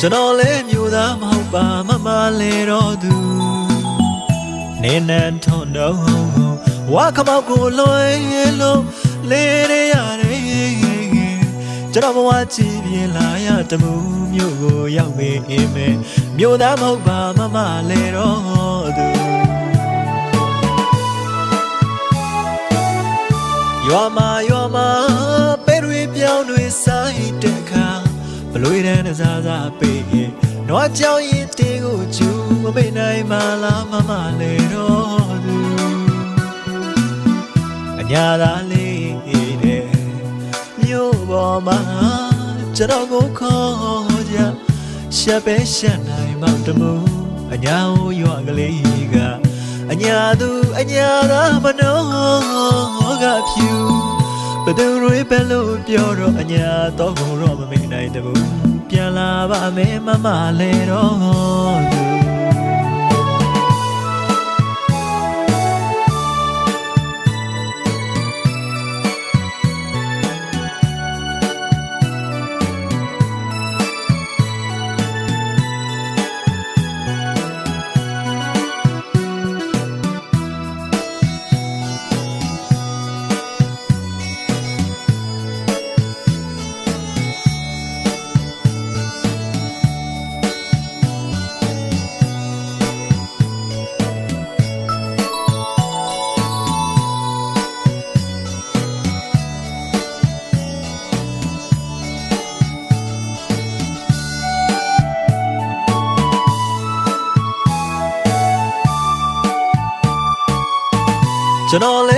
ကျွန်တော်လည်းမျိုးသားမဟုတ်ပါမမလဲတော့သူနေနန်းထွန်းတော့ဝါခမောက်ကိုလွယ်လို့လေရရတယ်ကျွန်တော်ဘဝကြည်ပြင်းလာရတမှုမျိုးကိုရောက်ပေအင်းမဲမျိုးသားမဟုတ်ပါမမလဲတော့သူရွာမှာပဲတွေပြောင်းတွေဆိုင်တဲ့ခါဘလွေတန်းစားစားပေးရင်နွားကြောင်ရင်တင်းကိုကျူမမေ့နိုင်မလားမမလဲတော့သူအညာသားလေးတဲ့မြို့ပေါ်မှာကျွန်တော်ကိုခေါ်ကြရှက်ပဲရှက်နိုင်မှတမှုအညာကိုရွာကလေးကအညာသူအညာသားမနှောကဖြူဘသူတွေပဲလို့ပြောတော့အညာတော့ကိုတော့မမေ့နိုင်တဘူးပြန်လာပါမယ်မမလဲတော့သူကျွန်တော်လဲ